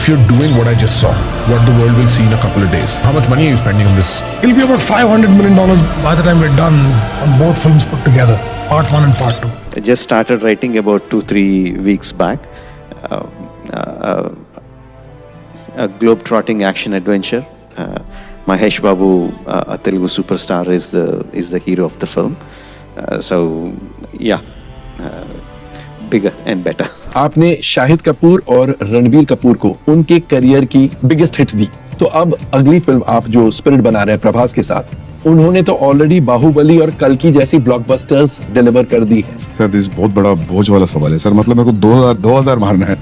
you're doing what I just saw, what the world will see in a couple of days. How much money are you spending on this? It'll be about $500 million by the time we're done on both films put together, part 1 and part 2. I just started writing about 2-3 weeks back. A globe-trotting action adventure. Mahesh Babu, a Telugu superstar, is the hero of the film. Bigger and better. आपने शाहिद कपूर और रणबीर कपूर को उनके career की biggest hit दी, तो अब अगली film आप जो स्पिरिट बना रहे हैं प्रभास के साथ, उन्होंने तो ऑलरेडी बाहुबली और कल्कि जैसी ब्लॉकबस्टर्स डिलीवर कर दी है। सर दिस बहुत बड़ा बोझ वाला सवाल है सर, मतलब मेरे को 2000 मारना है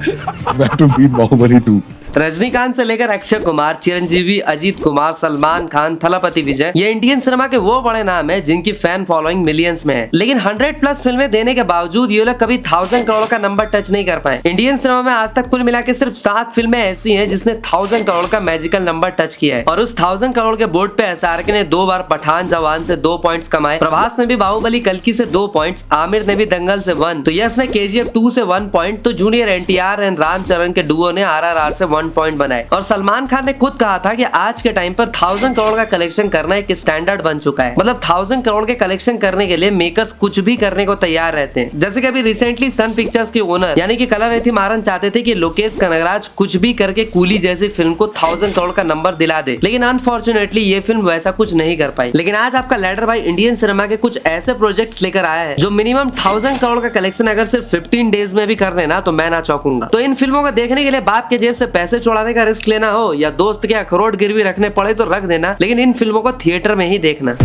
टू बीट बाहुबली 2। रजनीकांत से लेकर अक्षय कुमार, चिरंजीवी, अजीत कुमार, सलमान खान, थलपति विजय, ये इंडियन सिनेमा के वो बड़े नाम है जिनकी फैन फॉलोइंग मिलियंस में है। लेकिन 100+ फिल्में देने के बावजूद ये लोग कभी 1000 करोड़ का नंबर टच नहीं कर पाए। इंडियन सिनेमा में आज तक कुल मिला के सिर्फ 7 फिल्में ऐसी हैं जिसने 1000 करोड़ का मैजिकल नंबर टच किया है, और उस 1000 करोड़ के बोर्ड पे SRK ने 2 बार पठान जवान से 2 पॉइंट्स कमाए, प्रभास ने भी बाहुबली कल्कि से 2 पॉइंट्स, आमिर ने भी दंगल से 1, तो यश ने KGF 2 से 1 पॉइंट, तो जूनियर NTR एंड रामचरण के डुओ ने RRR से 1 पॉइंट बनाए। और सलमान खान ने खुद कहा था कि आज के टाइम पर 1000 करोड़ का कलेक्शन करना एक स्टैंडर्ड बन चुका है। मतलब 1000 करोड़ के कलेक्शन करने के लिए मेकर्स कुछ भी करने को तैयार रहते हैं। जैसे कि अभी रिसेंटली सन पिक्चर्स के ओनर यानी कि कलानिधि मारन चाहते थे कि लोकेश कनगराज कुछ भी करके कूली जैसी फिल्म को 1000 करोड़ का नंबर दिला दे, लेकिन अनफॉर्चुनेटली ये फिल्म वैसा कुछ नहीं कर पाई। लेकिन आज आपका लैडर भाई इंडियन सिनेमा के कुछ ऐसे प्रोजेक्ट्स लेकर आया है जो मिनिमम 1000 करोड़ का कलेक्शन अगर सिर्फ 15 डेज में भी कर देना तो मैं ना चौंकूंगा। तो इन फिल्मों को देखने के लिए बाप के जेब से पैसे चुराने का रिस्क लेना हो या दोस्त के अखरोट गिरवी रखने पड़े तो रख देना, लेकिन इन फिल्मों को थिएटर में ही देखना।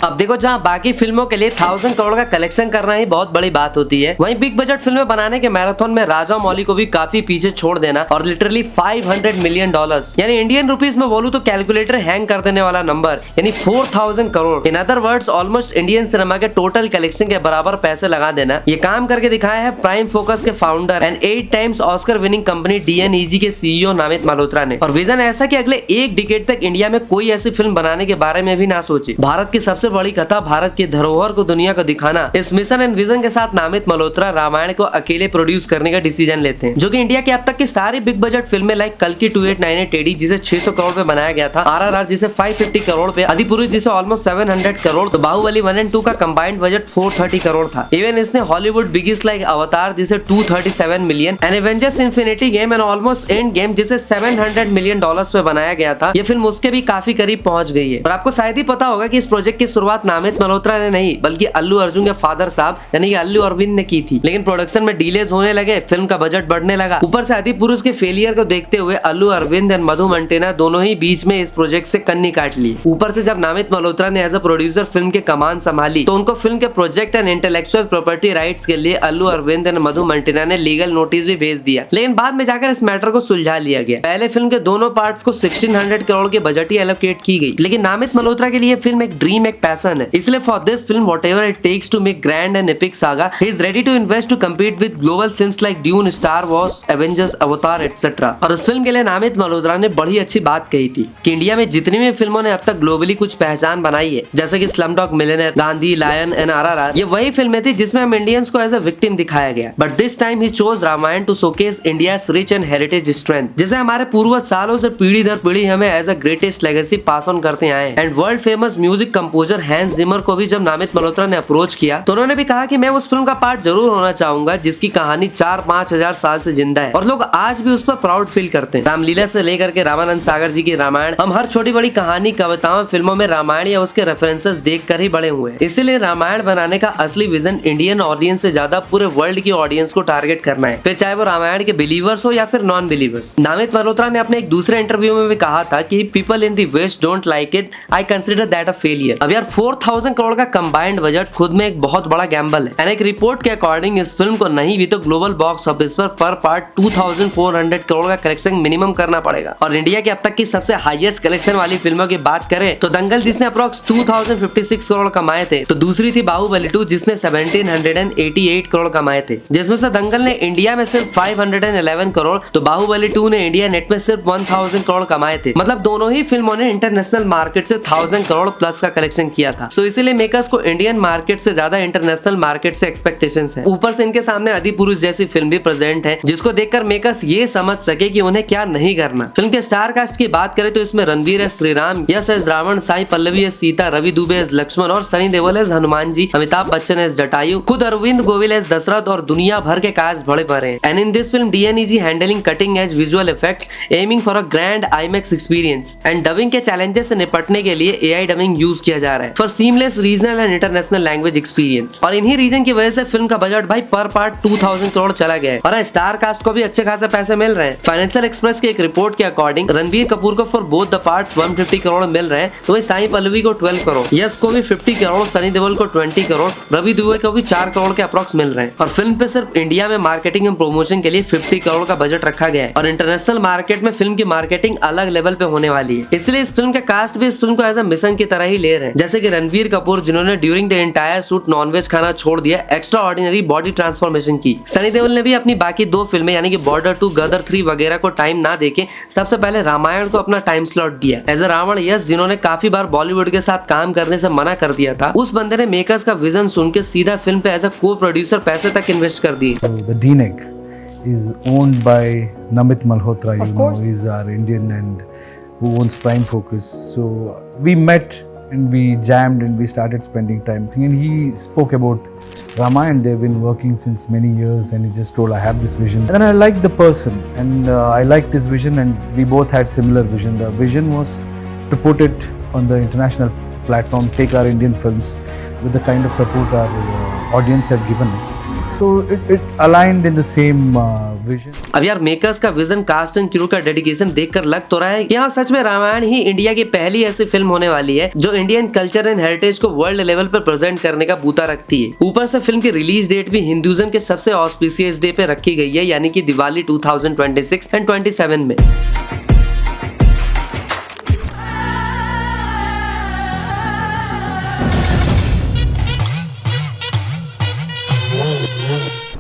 अब देखो, जहां बाकी फिल्मों के लिए 1000 करोड़ का कलेक्शन करना ही बहुत बड़ी बात होती है, वहीं बिग बजट फिल्में बनाने के मैराथन में राजा मौली को भी काफी पीछे छोड़ देना और लिटरली $500 मिलियन यानी इंडियन रुपीस में बोलूं तो कैलकुलेटर हैंग कर देने वाला नंबर यानी 4000 crore, in other words almost Indian cinema के टोटल कलेक्शन के बराबर पैसे लगा देना, ये काम करके दिखाया है प्राइम फोकस के founder and 8 times Oscar winning company DNEG के CEO नामित मल्होत्रा ने। और विजन ऐसा कि अगले 1 डिकेड तक इंडिया में कोई ऐसी फिल्म बनाने के बारे में भी ना सोचे। भारत की सबसे बड़ी कथा, भारत की धरोहर को दुनिया को दिखाना, इस मिशन एंड विजन के साथ नामित मल्होत्रा रामायण को अकेले प्रोड्यूस करने का डिसीजन लेते हैं, जो कि इंडिया की अब तक की सारी बिग बजट फिल्में लाइक कल्कि 2898 AD जिसे 600 करोड़ पे बनाया गया था, RRR जिसे 550 करोड़ पे, आदिपुरुष जिसे ऑलमोस्ट 700 करोड़, तो बाहुबली 1 एंड 2 का कंबाइंड बजट 430 करोड़ था। इवन इसने हॉलीवुड बिगेस्ट लाइक अवतार जिसे 237 million and Avengers infinity game and almost end game जिसे $700 मिलियन पे बनाया गया था, ये फिल्म उसके भी काफी करीब पहुंच गई है। और आपको शायद ही पता होगा कि इस प्रोजेक्ट की शुरुआत नामित मल्होत्रा ने नहीं बल्कि अल्लू अर्जुन के फादर साहब यानी कि अल्लू अरविंद ने की थी, लेकिन प्रोडक्शन में डिलेज होने लगे, फिल्म का बजट बढ़ने लगा, ऊपर से आदिपुरुष के फेलियर को देखते हुए अल्लू अरविंद एंड मधु मंटेना दोनों ही बीच में इस प्रोजेक्ट से कन्नी काट ली। ऊपर से जब नामित मल्होत्रा ने एज अ प्रोड्यूसर फिल्म के कमान संभाली तो उनको फिल्म के project and intellectual property rights के लिए अल्लू अरविंद एंड मधु मंटेना ने लीगल नोटिस भी भेज दिया, लेकिन बाद में जाकर इस मैटर को सुलझा लिया गया। पहले फिल्म के दोनों पार्ट्स को 1600 करोड़ के बजट ही एलोकेट की गई, लेकिन नामित मल्होत्रा के लिए फिल्म एक ड्रीम, एक पैशन है, इसलिए for this film whatever it takes to make grand and epic saga, he is ready to invest to compete with global films like Dune, Star Wars, Avengers, Avatar, etc. और उस film के लिए नामित मल्होत्रा ने बड़ी अच्छी बात कही थी कि इंडिया में जितनी भी फिल्मों ने अब तक ग्लोबली कुछ पहचान बनाई है, जैसे कि Slumdog Millionaire, Gandhi, Lion and RRR, ये वही फिल्में थी जिसमें हम इंडियंस को एज अ विक्टिम दिखाया गया, but this time he chose Ramayana to showcase India's rich and heritage strength, जिसे हमारे पूर्वज सालों से पीढ़ी दर पीढ़ी हमें as a greatest legacy pass on करते आए। And world famous music composer Hans Zimmer को भी जब नामित मल्होत्रा ने अप्रोच किया तो उन्होंने भी कहा कि मैं उस फिल्म का पार्ट जरूर होना चाहूंगा जिसकी कहानी 4-5 हजार साल से जिंदा है और लोग आज भी उस पर प्राउड फील करते हैं। रामलीला से लेकर के रामानंद सागर जी की रामायण, हम हर छोटी बड़ी कहानी, कविताओं, फिल्मों में रामायण या उसके रेफरेंसेस देखकर ही बड़े हुए हैं। इसीलिए रामायण बनाने का असली विजन इंडियन ऑडियंस से ज्यादा पूरे वर्ल्ड की ऑडियंस को टारगेट करना है, फिर चाहे वो रामायण के बिलीवर्स हो या फिर नॉन बिलीवर्स। नामित मल्होत्रा ने अपने एक दूसरे इंटरव्यू में भी कहा था कि people in the west don't like it, I consider that a failure. अब यार 4000 करोड़ का कंबाइंड बजट खुद में एक बहुत बड़ा गैम्बल है, एंड एक रिपोर्ट के अकॉर्डिंग इस फिल्म को नहीं भी तो ग्लोबल बॉक्स ऑफिस पर पार्ट 2400 करोड़ का कलेक्शन मिनिमम करना पड़ेगा। और इंडिया की अब तक की सबसे हाईएस्ट कलेक्शन वाली फिल्मों की बात करें तो दंगल जिसने अप्रोक्स 2056 करोड़ कमाए थे, तो दूसरी थी बाहुबली 2 जिसने 1788 करोड़ कमाए थे, जिसमें से दंगल ने इंडिया में सिर्फ 511 करोड़, तो बाहुबली 2 ने इंडिया नेट में सिर्फ 1000 करोड़ कमाए थे। मतलब दोनों ही फिल्मों ने इंटरनेशनल मार्केट से 1000 करोड़ प्लस का कलेक्शन किया था। सो इसीलिए मेकर्स को इंडियन मार्केट से ज्यादा इंटरनेशनल मार्केट से एक्सपेक्टेशंस है। ऊपर से इनके सामने अधिपुरुष जैसी फिल्म भी प्रेजेंट है, जिसको देखकर मेकर्स ये समझ सके कि उन्हें क्या नहीं करना। फिल्म के स्टार कास्ट की बात करें तो इसमें Ranveer as Shriram, Yash as Ravan, Sai Pallavi as Sita, Ravi Dubey as Lakshman और सनी देओल एस हनुमान जी, अमिताभ बच्चन एस जटायु, खुद अरविंद गोविल एस दशरथ और दुनिया भर के कास्ट बड़े भरे हैं। And in this film DNEG handling cutting edge visual effects, aiming for a grand IMAX experience and dubbing के चैलेंजेस से निपटने के लिए AI डबिंग यूज किया जा रहा है for seamless regional and international language experience. और इन्हीं रीजन की वजह से फिल्म का बजट भाई पर पार्ट 2000 करोड़ चला गया है और स्टार कास्ट को भी अच्छे खासे पैसे मिल रहे हैं। फाइनेंशियल एक्सप्रेस की एक रिपोर्ट के अकॉर्डिंग रणबीर कपूर को for both the parts 150 crore मिल रहे हैं, तो वही साई पल्लवी को 12 करोड़, यश को भी 50 करोड़, सनी देओल को 20 करोड़, रवि दुबे को भी 4 करोड़ के अप्रॉक्स मिल रहे हैं। और फिल्म पे सिर्फ इंडिया में मार्केटिंग एंड प्रमोशन के लिए 50 करोड़ का बजट रखा गया है और इंटरनेशनल मार्केट में फिल्म की मार्केटिंग अलग लेवल पे होने वाली है। इसलिए इस फिल्म का कास्ट भी इस फिल्म को एज अ मिशन की तरह ही ले रहे हैं। जैसे कि रणबीर कपूर जिन्होंने during the entire shoot non veg खाना छोड़ दिया, एक्स्ट्रा ऑर्डिनरी बॉडी ट्रांसफॉर्मेशन की। सनी देओल ने भी अपनी बाकी 2 फिल्में यानी कि बॉर्डर 2, गदर 3 वगैरह को टाइम ना देके सबसे पहले रामायण को अपना टाइम स्लॉट दिया। एज अ रावण यश जिन्होंने काफी बार बॉलीवुड के साथ काम करने से मना कर दिया था, उस बंदे ने मेकर्स का विजन सुन के सीधा फिल्म पे एज अ को प्रोड्यूसर पैसे तक इन्वेस्ट कर दिए। The DNEG is owned by Namit Malhotra, you know, he's our Indian and who owns Prime Focus. So we met and we jammed and we started spending time. And he spoke about Ramayana. They've been working since many years and he just told, I have this vision. And then I liked the person and I liked his vision and we both had similar vision. The vision was to put it on the international platform, take our Indian films with the kind of support our audience have given us. So it aligned in the same vision. अब यार makers का vision, cast and crew का dedication देखकर लग तो रहा है कि यहाँ सच में रामायण ही इंडिया की पहली ऐसी फिल्म होने वाली है जो इंडियन कल्चर एंड हेरिटेज को वर्ल्ड लेवल पर प्रेजेंट करने का बूता रखती है। ऊपर से फिल्म की रिलीज डेट भी हिंदुइज्म के सबसे ऑस्पिशियस डे पे रखी गई है, यानी कि दिवाली 2026 एंड 27 में।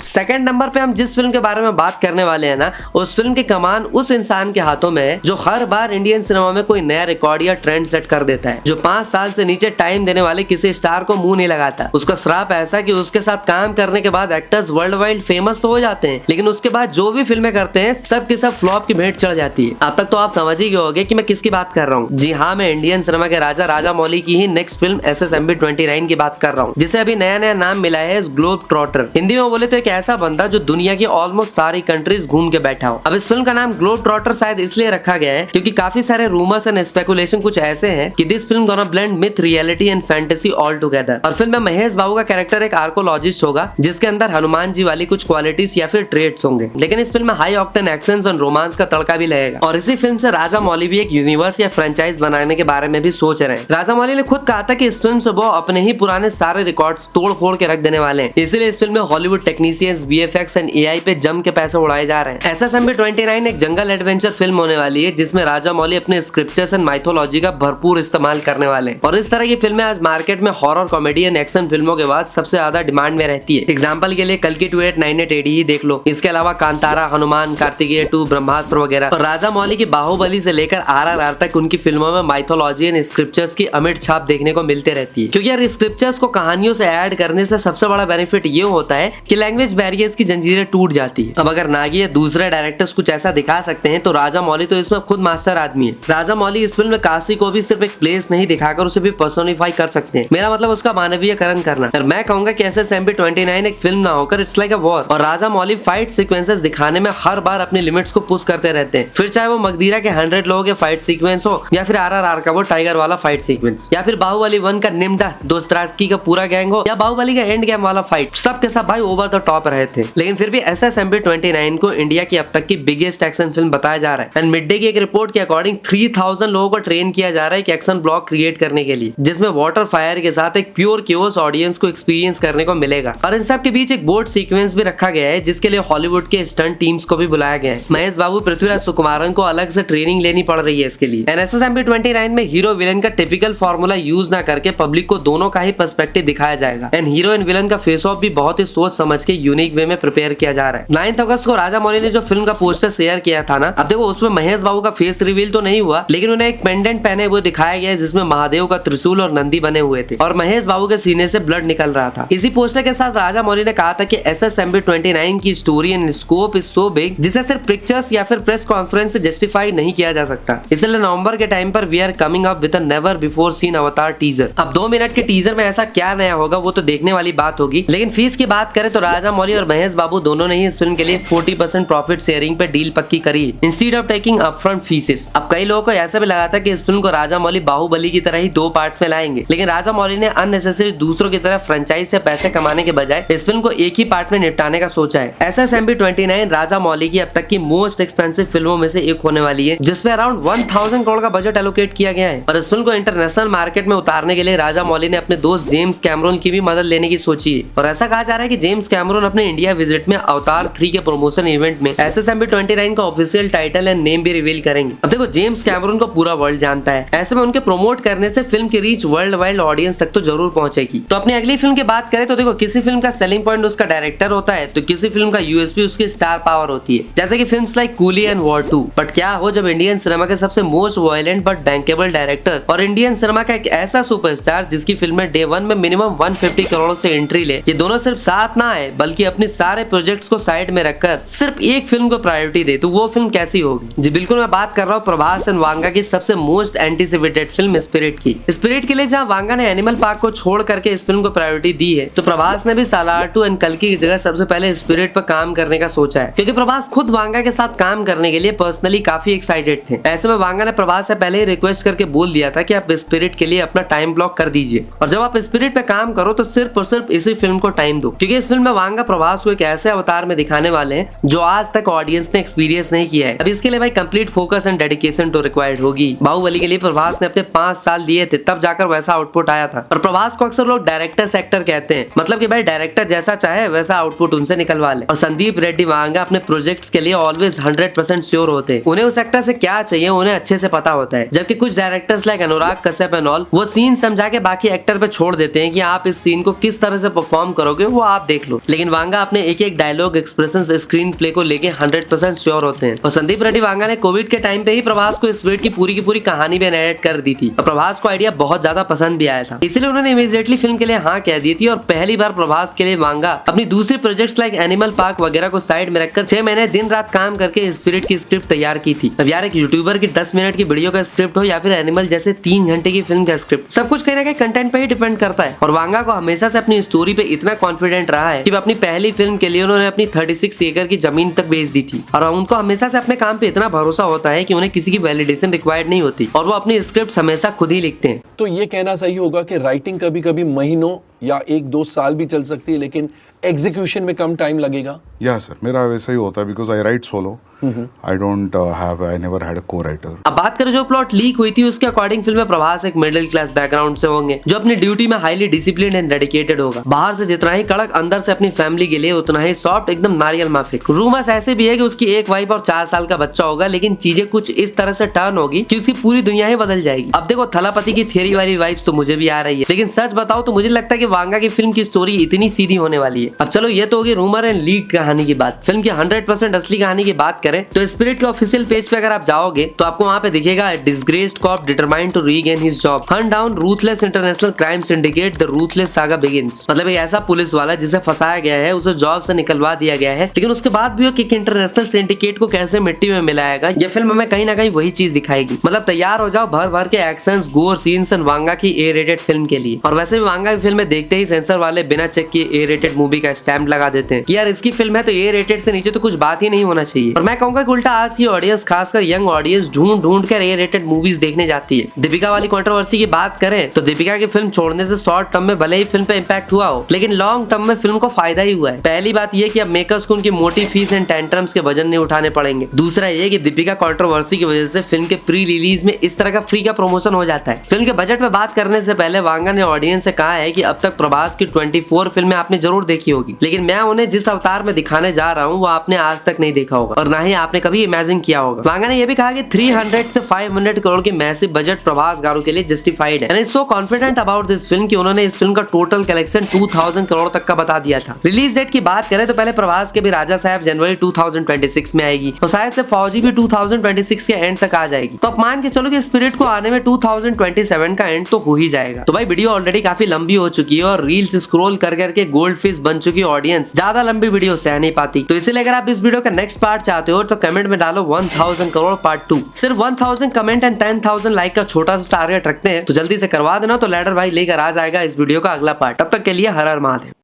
सेकंड नंबर पे हम जिस फिल्म के बारे में बात करने वाले हैं ना, उस फिल्म की कमान उस इंसान के हाथों में है जो हर बार इंडियन सिनेमा में कोई नया रिकॉर्ड या ट्रेंड सेट कर देता है, जो 5 साल से नीचे टाइम देने वाले किसी स्टार को मुंह नहीं लगाता। उसका श्राप ऐसा कि उसके साथ काम करने के बाद एक्टर्स वर्ल्ड वाइड फेमस तो हो जाते हैं, लेकिन उसके बाद जो भी फिल्में करते हैं सब के सब फ्लॉप की भेंट चढ़ जाती है। अब तक तो आप समझ ही गए होंगे कि मैं किसकी बात कर रहा हूँ। जी हाँ, मैं इंडियन सिनेमा के राजा राजामौली की ही नेक्स्ट फिल्म SSMB 29 की बात कर रहा हूँ, जिसे अभी नया नया नाम मिला है ग्लोब ट्रॉटर। हिंदी में बोले तो एक ऐसा बंदा जो दुनिया की ऑलमोस्ट सारी कंट्रीज घूम के बैठा हो। अब इस फिल्म का नाम ग्लोब ट्रॉटर शायद इसलिए रखा गया है क्योंकि काफी सारे रूमर्स एंड स्पेकुलेशन कुछ ऐसे हैं कि this film gonna blend myth, reality and fantasy all together. और फिल्म में महेश बाबू का कैरेक्टर एक आर्कोलॉजिस्ट होगा जिसके अंदर हनुमान जी वाली कुछ क्वालिटीज या फिर ट्रेड्स होंगे, लेकिन इस फिल्म में हाई ऑक्टेन एक्शंस और रोमांस का तड़का भी लगेगा। और इसी फिल्म से राजा मौली भी एक यूनिवर्स या फ्रेंचाइज बनाने के बारे में भी सोच रहे हैं। राजा मौली ने खुद कहा था कि इस फिल्म से वो अपने ही पुराने सारे रिकॉर्ड्स तोड़ फोड़ के रख देने वाले हैं, इसीलिए इस फिल्म में Hollywood technicians, VFX and AI पे जम के पैसे उड़ाए जा रहे हैं। SSMB 29 एक जंगल एडवेंचर फिल्म होने वाली है जिसमें राजा मौली अपने स्क्रिप्चर्स एंड माइथोलॉजी का भरपूर इस्तेमाल करने वाले हैं। और इस तरह की फिल्में आज मार्केट में हॉरर, कॉमेडी एंड एक्शन फिल्मों के बाद सबसे ज्यादा डिमांड में रहती है। एग्जांपल के लिए कल्कि 2898 AD ही देख लो, इसके अलावा कांतारा, हनुमान, कार्तिकेय 2, ब्रह्मास्त्र वगैरह। और राजा मौली की बाहुबली से लेकर RRR तक उनकी फिल्मों में माइथोलॉजी एंड स्क्रिप्चर्स की अमिट छाप देखने को मिलते रहती है, क्योंकि यार स्क्रिप्चर्स को कहानियों से ऐड करने से सबसे बड़ा बेनिफिट ये होता है कि लैंग्वेज बैरियर्स की जंजीरें टूट जाती है। अब अगर नागी या दूसरे डायरेक्टर्स कुछ ऐसा दिखा सकते हैं तो राजा मौली तो इसमें खुद मास्टर आदमी है। राजा मौली इस फिल्म में काशी को भी सिर्फ एक प्लेस नहीं दिखाकर उसे भी पर्सोनिफाई कर सकते हैं, मेरा मतलब उसका मानवीयकरण करना। और मैं कहूंगा कि SSMB 29 एक फिल्म ना होकर इट्स लाइक अ वॉर। और राजा मौली फाइट सीक्वेंसेस दिखाने में हर बार अपनी लिमिट्स को पुश करते रहते हैं, फिर चाहे वो मगधीरा के 100 लोगों के फाइट सीक्वेंस हो या फिर RRR का वो टाइगर वाला फाइट सीक्वेंस या फिर बाहुबली 1 का निम्डा दोस्तास्की का पूरा गैंग हो या बाहुबली का एंड गेम वाला फाइट, सब के सब भाई ओवर द टॉप रहे थे। लेकिन फिर भी SSMB 29 को इंडिया की अब तक की बिगेस्ट एक्शन फिल्म बताया जा रहा है। एंड मिड डे की एक रिपोर्ट के अकॉर्डिंग 3000 लोगों को ट्रेन किया जा रहा है एक एक्शन ब्लॉक क्रिएट करने के लिए, जिसमें वाटर फायर के साथ एक प्योर क्योस ऑडियंस को एक्सपीरियंस करने को मिलेगा। और इन सब के बीच एक बोट सीक्वेंस भी रखा गया है जिसके लिए हॉलीवुड के स्टंट टीम्स को भी बुलाया गया है। महेश बाबू, पृथ्वीराज सुकुमारन को अलग से ट्रेनिंग लेनी पड़ रही है इसके लिए। एंड SSMB 29 में हीरो विलन का टिपिकल फॉर्मूला यूज ना करके पब्लिक को दोनों का ही पर्सपेक्टिव दिखाया जाएगा। एंड हीरो एंड विलन का फेस ऑफ भी बहुत ही सोच समझ के यूनिक वे में प्रिपेयर किया जा रहा है। 9 अगस्त को राजा मौली ने जो फिल्म का पोस्टर शेयर किया था ना, अब देखो उसमें महेश बाबू का फेस रिवील तो नहीं हुआ, लेकिन उन्हें एक पेंडेंट पहने हुए दिखाया गया जिसमें महादेव का त्रिशूल और नंदी बने हुए थे और महेश बाबू के सीने से ब्लड निकल रहा था। इसी पोस्टर के साथ राजा मौली ने कहा था कि SSMB 29 की story and scope is so big जिसे सिर्फ पिक्चर्स या फिर प्रेस कॉन्फ्रेंस से जस्टिफाई नहीं किया जा सकता, इसलिए नवंबर के टाइम पर we are coming up with a never before seen Avatar teaser. अब 2 मिनट के टीजर में ऐसा क्या नया होगा वो तो देखने वाली बात होगी, लेकिन फीस की बात करें तो राजा मौली और महेश बाबू दोनों ने ही इस फिल्म के लिए 40% प्रॉफिट शेयरिंग पे डील पक्की करी instead of taking upfront faeces. अब कई लोगों को ऐसा भी लगा था कि इस फिल्म को राजा मौली बाहुबली की तरह ही 2 पार्ट्स में लाएंगे, लेकिन राजा मौली ने अननेसेसरी दूसरों की तरह फ्रेंचाइज से पैसे कमाने के बजाय इस फिल्म को एक ही पार्ट में निपटाने का सोचा है। SSMB 29 राजा मौली की अब तक की मोस्ट एक्सपेंसिव फिल्मों में से एक होने वाली है, जिसमें अराउंड 1000 करोड़ का बजट एलोकेट किया गया है और इस फिल्म को इंटरनेशनल मार्केट में उतारने के लिए राजा मौली ने अपने दोस्त जेम्स कैमरून की भी मदद लेने की सोची है। और ऐसा कहा जा रहा है कि जेम्स कैमरून अपने इंडिया विजिट में अवतार 3 के प्रमोशन इवेंट में SSMB 29 का ऑफिशियल टाइटल एंड नेम भी रिवील करेंगे। अब देखो जेम्स कैमरून को पूरा वर्ल्ड जानता है, ऐसे में उनके प्रमोट करने से फिल्म की रीच वर्ल्ड वाइड ऑडियंस तक तो जरूर पहुंचेगी। तो अपनी अगली फिल्म की बात करें तो देखो किसी फिल्म का सेलिंग पॉइंट उसका डायरेक्टर होता है तो किसी फिल्म का USP उसकी स्टार पावर होती है, जैसे कि films like coolie and war 2। But क्या हो जब इंडियन सिनेमा के सबसे most violent but bankable director और इंडियन सिनेमा का एक ऐसा सुपरस्टार जिसकी फिल्में डे 1 में मिनिमम 150 करोड़ से एंट्री ले, ये दोनों सिर्फ साथ ना आए बल्कि अपने सारे प्रोजेक्ट्स को साइड में रखकर सिर्फ एक फिल्म को प्रायोरिटी दे, तो वो फिल्म कैसी होगी? जी बिल्कुल, मैं बात कर रहा हूँ प्रभास एंड वांगा की सबसे मोस्ट एंटीसिपेटेड फिल्म स्पिरिट की। स्पिरिट के लिए जहाँ वांगा ने एनिमल पार्क को छोड़ करके इस फिल्म को प्रायोरिटी दी है, तो प्रभास ने भी सालार 2 एंड कल्कि की जगह सबसे पहले स्पिरिट पर काम करने का सोचा है, क्योंकि प्रभास खुद वांगा के साथ काम करने के लिए पर्सनली काफी एक्साइटेड थे। ऐसे में वांगा ने प्रभास से पहले ही रिक्वेस्ट करके बोल दिया था कि आप स्पिरिट के लिए अपना टाइम ब्लॉक कर दीजिए और जब आप स्पिरिट पे काम करो तो सिर्फ और सिर्फ इसी फिल्म को टाइम दो, क्योंकि इस फिल्म में वांगा प्रभास को एक ऐसे अवतार में दिखाने वाले हैं जो आज तक ऑडियंस ने एक्सपीरियंस नहीं किया है। अब इसके लिए भाई कंप्लीट फोकस एंड डेडिकेशन तो रिक्वायर्ड होगी। बाहुबली के लिए प्रभास ने अपने 5 साल दिए थे, तब जाकर वैसा आउटपुट आया था। और प्रभास को अक्सर लोग डायरेक्टर सेक्टर कहते हैं, मतलब कि भाई डायरेक्टर जैसा चाहे वैसा आउटपुट उनसे निकलवा ले। और संदीप रेड्डी वांगा अपने प्रोजेक्ट्स के लिए ऑलवेज 100% श्योर होते हैं, उन्हें उस एक्टर से क्या चाहिए उन्हें अच्छे से पता होता है। जबकि कुछ directors like Anurag Kashyap and all वो सीन समझा के बाकी एक्टर पे छोड़ देते हैं कि आप इस सीन को किस तरह से परफॉर्म करोगे वो आप देख लो, लेकिन वांगा अपने एक एक डायलॉग एक्सप्रेशन स्क्रीन प्ले को लेके 100% श्योर होते हैं। और संदीप रेड्डी वांगा ने कोविड के टाइम पे ही प्रभास को स्पिरिट की पूरी कहानी भी नरेट कर दी थी और प्रभास को आइडिया बहुत ज्यादा पसंद भी आया था, इसलिए उन्होंने इमीडिएटली फिल्म के लिए हाँ कह दी थी। और पहली बार प्रभास के लिए वांगा अपनी दूसरी प्रोजेक्ट्स लाइक एनिमल पार्क वगैरह को साइड में रखकर 6 महीने दिन रात काम करके स्पिरिट की स्क्रिप्ट तैयार की थी। अब यार एक यूट्यूबर की 10 मिनट की वीडियो का स्क्रिप्ट हो या फिर एनिमल जैसे 3 घंटे की फिल्म का स्क्रिप्ट, सब कुछ कहीं ना कहीं कंटेंट पे ही डिपेंड करता है। और वांगा को हमेशा से अपनी स्टोरी पे इतना कॉन्फिडेंट रहा है कि अपनी पहली फिल्म के लिए उन्होंने अपनी 36 एकड़ की जमीन तक बेच दी थी। और उनको हमेशा से अपने काम पे इतना भरोसा होता है कि उन्हें किसी की वैलिडेशन रिक्वायर्ड नहीं होती और वो अपनी स्क्रिप्ट हमेशा खुद ही लिखते हैं। तो ये कहना सही होगा कि राइटिंग कभी कभी महीनों या 1-2 साल भी चल सकती है, लेकिन एग्जीक्यूशन में कम टाइम लगेगा। या सर मेरा वैसा ही होता है because I write solo, I never had a co-writer. अब बात करें जो प्लॉट लीक हुई थी उसके अकॉर्डिंग फिल्म में प्रभास एक मिडिल क्लास बैकग्राउंड से होंगे जो अपनी ड्यूटी में हाईली डिसिप्लिन एंड डेडिकेटेड होगा। बाहर से जितना ही कड़क, अंदर से अपनी फैमिली के लिए उतना ही सॉफ्ट, एकदम नारियल माफिक। रूमर्स ऐसे भी है कि उसकी एक वाइफ और 4 साल का बच्चा होगा, लेकिन चीजें कुछ इस तरह से टर्न होगी कि उसकी पूरी दुनिया ही बदल जाएगी। अब देखो थलापति की थियरी वाली वाइब्स तो मुझे भी आ रही है, लेकिन सच बताओ तो मुझे लगता है कि वांगा की फिल्म की स्टोरी इतनी सीधी होने वाली है। अब चलो ये तो होगी रूमर एंड लीक कहानी की बात। फिल्म की 100% असली कहानी की बात करें तो स्पिरिट के ऑफिशियल पेज पे अगर आप जाओगे तो आपको वहाँ पे दिखेगा disgraced cop determined to regain his job, hunt down ruthless international crime syndicate, the ruthless saga begins. मतलब एक ऐसा पुलिस वाला जिसे फंसाया गया है उसे जॉब से निकलवा दिया गया है, लेकिन उसके बाद भी वो एक इंटरनेशनल सिंडिकेट को कैसे मिट्टी में मिलाएगा, ये फिल्म हमें कहीं ना कहीं वही चीज दिखाएगी। मतलब तैयार हो जाओ भर भर के एक्शंस, गोर सीन्स एंड वांगा की A-rated फिल्म के लिए। और वैसे भी वांगा की फिल्म देखते ही सेंसर वाले बिना चेक किए A-rated मूवी का स्टैम्प लगा देते हैं कि यार इसकी फिल्म है तो A-rated से नीचे तो कुछ बात ही नहीं होना चाहिए। और मैं कहूंगा कि उल्टा आज की ऑडियंस, खासकर यंग ऑडियंस, ढूंढ कर A-rated मूवीज देखने जाती है। दीपिका वाली कंट्रोवर्सी की बात करें तो दीपिका की फिल्म छोड़ने से शॉर्ट टर्म में भले ही फिल्म पे इम्पैक्ट हुआ हो, लेकिन लॉन्ग टर्म में फिल्म को फायदा ही हुआ है। पहली बात ये कि अब मेकर्स को उनकी मोटी फीस एंड टेंट्रम्स के वजन नहीं उठाने पड़ेंगे। दूसरा ये कि दीपिका कंट्रोवर्सी की वजह से फिल्म के प्री रिलीज में इस तरह का फ्री का प्रमोशन हो जाता है। फिल्म के बजट में बात करने से पहले वांगा ने ऑडियंस से कहा है कि अब तक प्रभास की 24 फिल्में आपने जरूर देखी होगी, लेकिन मैं उन्हें जिस अवतार में दिखाने जा रहा हूँ वो आपने आज तक नहीं देखा होगा और ना ही ही आपने कभी इमेजिन किया होगा। वांगा ने यह भी कहा कि 300 से 500 करोड़ की मैसिव बजट प्रभास गारू के लिए जस्टिफाइड है। So confident about this film कि उन्होंने इस फिल्म का टोटल कलेक्शन 2000 करोड़ तक का बता दिया था। रिलीज डेट की बात करें तो पहले प्रभास के भी राजा साहब जनवरी 2026 में आएगी और शायद से फौजी भी 2026 के एंड तक आ जाएगी। तो आप मान के चलो कि स्पिरिट को आने में 2027 का एंड तो हो ही जाएगा। तो भाई वीडियो ऑलरेडी काफी लंबी हो चुकी है और रील्स स्क्रॉल कर करके गोल्ड फिश बन चुकी ऑडियंस ज्यादा लंबी वीडियो सह नहीं पाती। तो इसलिए अगर आप इस वीडियो का नेक्स्ट पार्ट चाहते हो तो कमेंट में डालो 1000 करोड़ पार्ट 2। सिर्फ 1000 कमेंट एंड 10,000 लाइक का छोटा सा टारगेट रखते हैं, तो जल्दी से करवा देना। तो लैडर भाई लेकर आ जाएगा इस वीडियो का अगला पार्ट। तब तक के लिए हर हर महादेव।